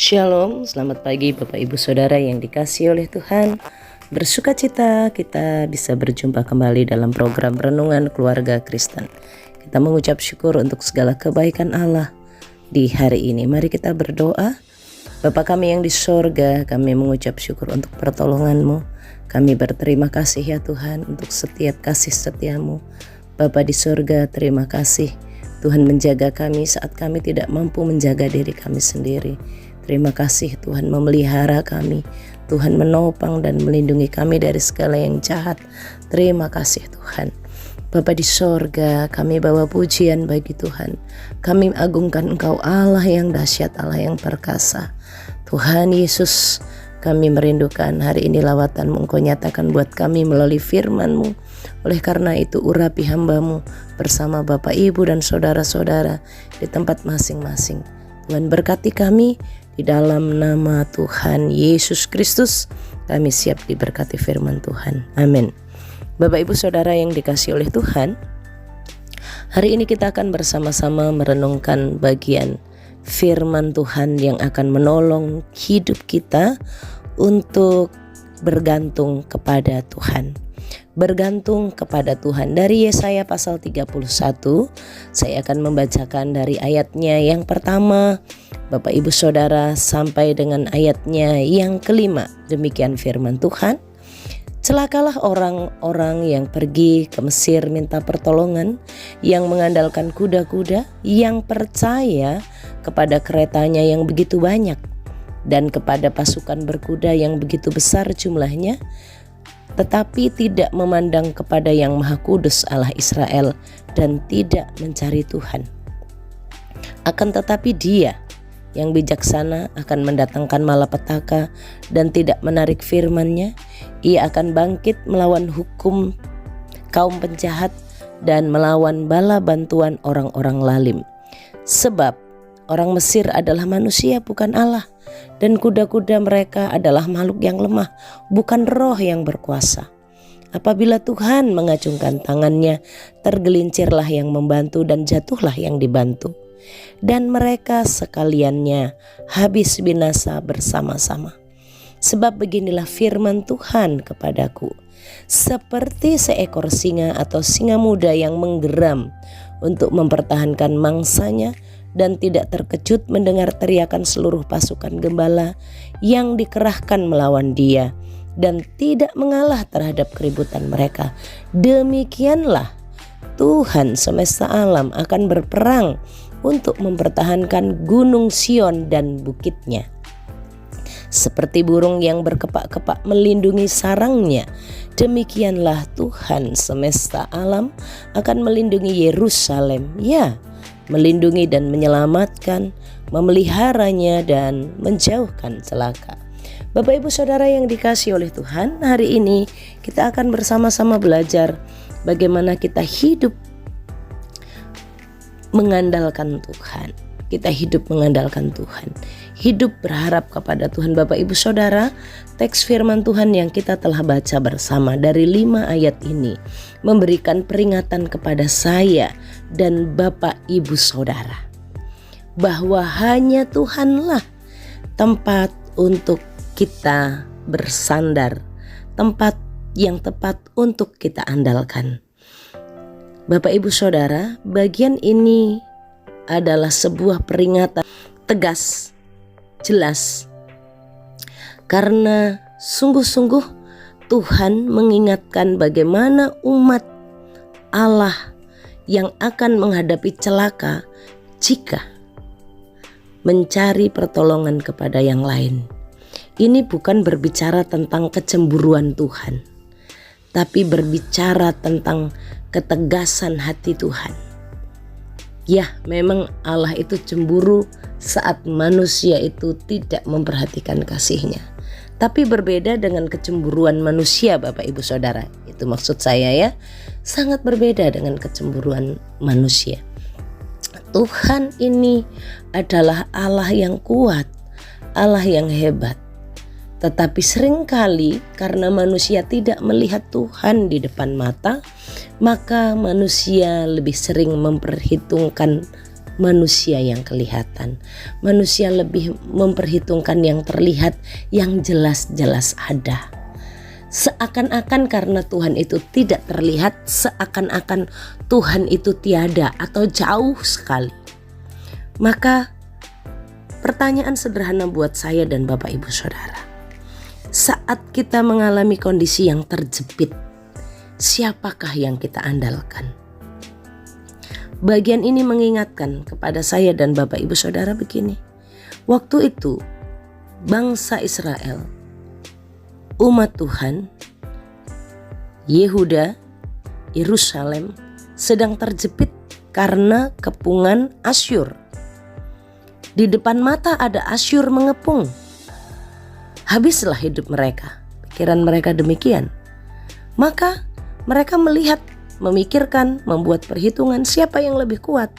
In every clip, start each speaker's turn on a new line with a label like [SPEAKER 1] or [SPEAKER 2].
[SPEAKER 1] Shalom, selamat pagi Bapak Ibu Saudara yang dikasihi oleh Tuhan. Bersukacita kita bisa berjumpa kembali dalam program Renungan Keluarga Kristen. Kita mengucap syukur untuk segala kebaikan Allah di hari ini. Mari kita berdoa. Bapa kami yang di sorga, kami mengucap syukur untuk pertolongan-Mu. Kami berterima kasih ya Tuhan untuk setiap kasih setia-Mu. Bapa di sorga, terima kasih Tuhan menjaga kami saat kami tidak mampu menjaga diri kami sendiri. Terima kasih Tuhan memelihara kami, Tuhan menopang dan melindungi kami dari segala yang jahat. Terima kasih Tuhan. Bapa di sorga, kami bawa pujian bagi Tuhan. Kami agungkan Engkau Allah yang dahsyat, Allah yang perkasa. Tuhan Yesus, kami merindukan hari ini lawatan-Mu Engkau nyatakan buat kami melalui firman-Mu. Oleh karena itu urapi hamba-Mu bersama Bapak Ibu dan saudara-saudara di tempat masing-masing. Tuhan berkati kami. Di dalam nama Tuhan Yesus Kristus, kami siap diberkati firman Tuhan. Amin. Bapak Ibu Saudara yang dikasihi oleh Tuhan, hari ini kita akan bersama-sama merenungkan bagian firman Tuhan yang akan menolong hidup kita untuk bergantung kepada Tuhan. Bergantung kepada Tuhan. Dari Yesaya pasal 31, saya akan membacakan dari ayatnya yang pertama, Bapak Ibu Saudara, sampai dengan ayatnya yang kelima. Demikian firman Tuhan. Celakalah orang-orang yang pergi ke Mesir minta pertolongan, yang mengandalkan kuda-kuda, yang percaya kepada keretanya yang begitu banyak, dan kepada pasukan berkuda yang begitu besar jumlahnya, tetapi tidak memandang kepada yang Maha Kudus Allah Israel dan tidak mencari Tuhan. Akan tetapi Dia yang bijaksana akan mendatangkan malapetaka dan tidak menarik firman-Nya. Ia akan bangkit melawan hukum kaum penjahat dan melawan bala bantuan orang-orang lalim. Sebab orang Mesir adalah manusia bukan Allah, dan kuda-kuda mereka adalah makhluk yang lemah, bukan roh yang berkuasa. Apabila Tuhan mengacungkan tangannya, tergelincirlah yang membantu dan jatuhlah yang dibantu. Dan mereka sekaliannya habis binasa bersama-sama. Sebab beginilah firman Tuhan kepadaku, seperti seekor singa atau singa muda yang menggeram untuk mempertahankan mangsanya, dan tidak terkejut mendengar teriakan seluruh pasukan gembala yang dikerahkan melawan dia, dan tidak mengalah terhadap keributan mereka. Demikianlah Tuhan semesta alam akan berperang untuk mempertahankan gunung Sion dan bukitnya. Seperti burung yang berkepak-kepak melindungi sarangnya, demikianlah Tuhan semesta alam akan melindungi Yerusalem, ya, melindungi dan menyelamatkan, memeliharanya dan menjauhkan celaka. Bapak Ibu Saudara yang dikasihi oleh Tuhan, hari ini kita akan bersama-sama belajar bagaimana kita hidup mengandalkan Tuhan. Kita hidup mengandalkan Tuhan, hidup berharap kepada Tuhan. Bapak Ibu Saudara, teks firman Tuhan yang kita telah baca bersama dari 5 ayat ini memberikan peringatan kepada saya dan Bapak Ibu Saudara bahwa hanya Tuhanlah tempat untuk kita bersandar, tempat yang tepat untuk kita andalkan. Bapak Ibu Saudara, bagian ini adalah sebuah peringatan tegas, jelas, karena sungguh-sungguh Tuhan mengingatkan bagaimana umat Allah yang akan menghadapi celaka jika mencari pertolongan kepada yang lain. Ini bukan berbicara tentang kecemburuan Tuhan, tapi berbicara tentang ketegasan hati Tuhan. Ya, memang Allah itu cemburu saat manusia itu tidak memperhatikan kasih-Nya. Tapi berbeda dengan kecemburuan manusia, Bapak Ibu Saudara. Itu maksud saya ya. Sangat berbeda dengan kecemburuan manusia. Tuhan ini adalah Allah yang kuat, Allah yang hebat. Tetapi seringkali karena manusia tidak melihat Tuhan di depan mata, maka manusia lebih sering memperhitungkan manusia yang kelihatan. Manusia lebih memperhitungkan yang terlihat, yang jelas-jelas ada. Seakan-akan karena Tuhan itu tidak terlihat, seakan-akan Tuhan itu tiada atau jauh sekali. Maka pertanyaan sederhana buat saya dan Bapak Ibu Saudara. Saat kita mengalami kondisi yang terjepit, siapakah yang kita andalkan? Bagian ini mengingatkan kepada saya dan Bapak Ibu Saudara begini. Waktu itu bangsa Israel, umat Tuhan, Yehuda, Yerusalem sedang terjepit karena kepungan Asyur. Di depan mata ada Asyur mengepung. Habislah hidup mereka. Pikiran mereka demikian. Maka mereka melihat, memikirkan, membuat perhitungan siapa yang lebih kuat.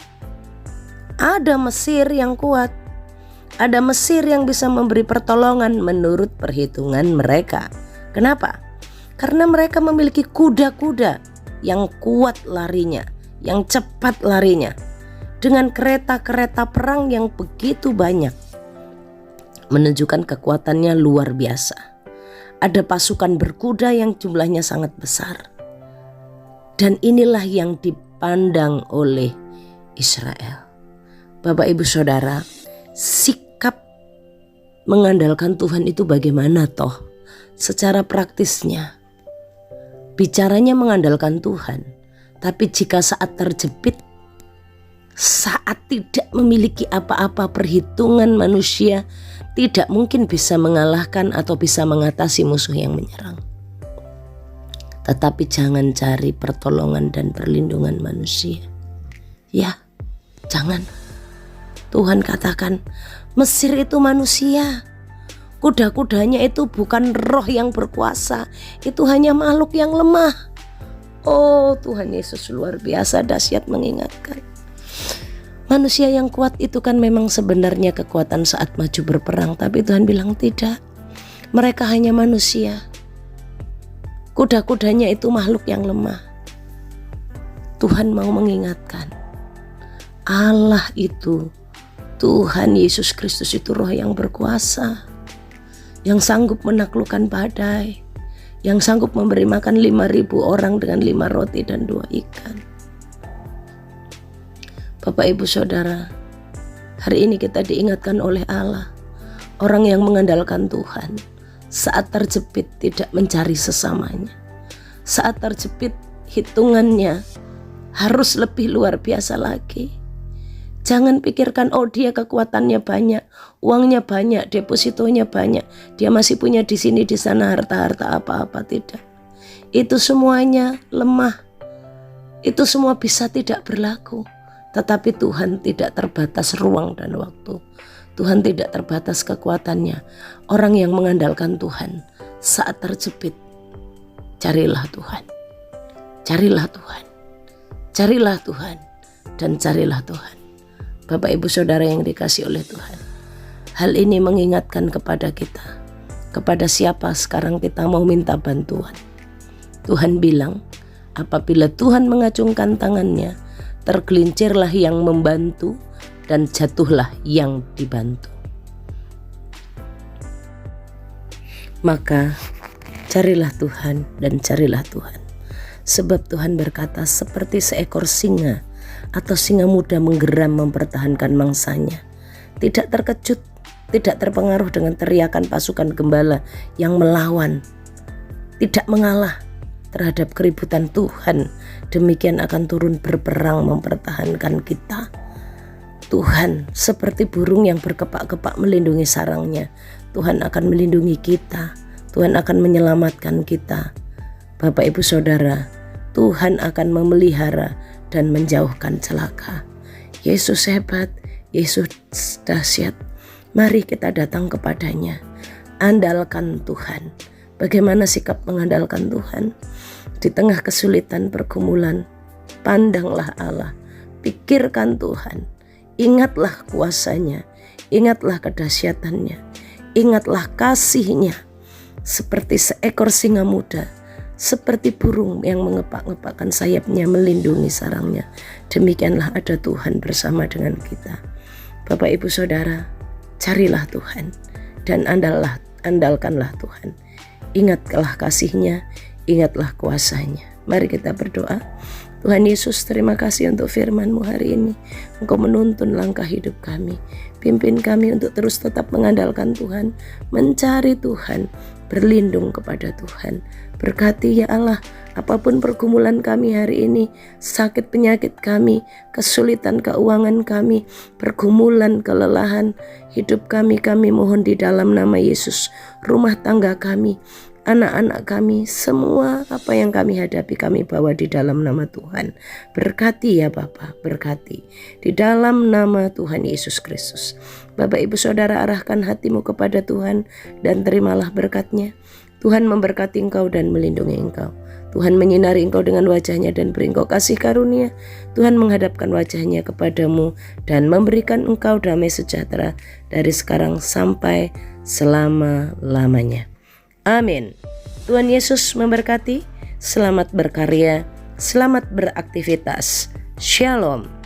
[SPEAKER 1] Ada Mesir yang kuat. Ada Mesir yang bisa memberi pertolongan menurut perhitungan mereka. Kenapa? Karena mereka memiliki kuda-kuda yang kuat larinya, yang cepat larinya, dengan kereta-kereta perang yang begitu banyak, menunjukkan kekuatannya luar biasa. Ada pasukan berkuda yang jumlahnya sangat besar. Dan inilah yang dipandang oleh Israel. Bapak Ibu Saudara, sikap mengandalkan Tuhan itu bagaimana toh? Secara praktisnya, bicaranya mengandalkan Tuhan. Tapi jika saat terjepit, saat tidak memiliki apa-apa, perhitungan manusia tidak mungkin bisa mengalahkan atau bisa mengatasi musuh yang menyerang. Tetapi jangan cari pertolongan dan perlindungan manusia. Ya, jangan. Tuhan katakan, Mesir itu manusia. Kuda-kudanya itu bukan roh yang berkuasa. Itu hanya makhluk yang lemah. Oh, Tuhan Yesus luar biasa dahsyat mengingatkan. Manusia yang kuat itu kan memang sebenarnya kekuatan saat maju berperang. Tapi Tuhan bilang tidak. Mereka hanya manusia. Kuda-kudanya itu makhluk yang lemah. Tuhan mau mengingatkan, Allah itu, Tuhan Yesus Kristus itu roh yang berkuasa, yang sanggup menaklukkan badai, yang sanggup memberi makan 5.000 orang dengan 5 roti dan 2 ikan. Bapak Ibu Saudara, hari ini kita diingatkan oleh Allah, orang yang mengandalkan Tuhan saat terjepit tidak mencari sesamanya. Saat terjepit hitungannya harus lebih luar biasa lagi. Jangan pikirkan, oh dia kekuatannya banyak, uangnya banyak, depositonya banyak, dia masih punya di sini di sana harta-harta apa-apa. Tidak. Itu semuanya lemah. Itu semua bisa tidak berlaku. Tetapi Tuhan tidak terbatas ruang dan waktu. Tuhan tidak terbatas kekuatannya. Orang yang mengandalkan Tuhan saat terjepit, carilah Tuhan. Carilah Tuhan. Carilah Tuhan. Dan carilah Tuhan. Bapak Ibu Saudara yang dikasihi oleh Tuhan, hal ini mengingatkan kepada kita, kepada siapa sekarang kita mau minta bantuan. Tuhan bilang, apabila Tuhan mengacungkan tangannya, tergelincirlah yang membantu dan jatuhlah yang dibantu. Maka carilah Tuhan dan carilah Tuhan. Sebab Tuhan berkata, seperti seekor singa atau singa muda menggeram mempertahankan mangsanya, tidak terkejut, tidak terpengaruh dengan teriakan pasukan gembala yang melawan, tidak mengalah terhadap keributan. Tuhan demikian akan turun berperang mempertahankan kita. Tuhan seperti burung yang berkepak-kepak melindungi sarangnya. Tuhan akan melindungi kita. Tuhan akan menyelamatkan kita. Bapak Ibu Saudara, Tuhan akan memelihara dan menjauhkan celaka. Yesus hebat, Yesus dahsyat. Mari kita datang kepadanya. Andalkan Tuhan. Bagaimana sikap mengandalkan Tuhan? Di tengah kesulitan pergumulan, pandanglah Allah. Pikirkan Tuhan. Ingatlah kuasanya. Ingatlah kedahsyatannya. Ingatlah kasihnya. Seperti seekor singa muda, seperti burung yang mengepak-ngepakkan sayapnya melindungi sarangnya. Demikianlah ada Tuhan bersama dengan kita. Bapak Ibu Saudara, carilah Tuhan dan andalkanlah Tuhan. Ingatlah kasih-Nya, ingatlah kuasa-Nya. Mari kita berdoa. Tuhan Yesus, terima kasih untuk firman-Mu hari ini. Engkau menuntun langkah hidup kami. Pimpin kami untuk terus tetap mengandalkan Tuhan, mencari Tuhan, berlindung kepada Tuhan. Berkati ya Allah, apapun pergumulan kami hari ini, sakit penyakit kami, kesulitan keuangan kami, pergumulan, kelelahan hidup kami mohon di dalam nama Yesus. Rumah tangga kami, anak-anak kami, semua apa yang kami hadapi kami bawa di dalam nama Tuhan. Berkati ya Bapa, berkati di dalam nama Tuhan Yesus Kristus. Bapak Ibu Saudara, arahkan hatimu kepada Tuhan dan terimalah berkat-Nya. Tuhan memberkati engkau dan melindungi engkau. Tuhan menyinari engkau dengan wajah-Nya dan beri engkau kasih karunia. Tuhan menghadapkan wajah-Nya kepadamu dan memberikan engkau damai sejahtera dari sekarang sampai selama-lamanya. Amin. Tuhan Yesus memberkati. Selamat berkarya, selamat beraktivitas. Shalom.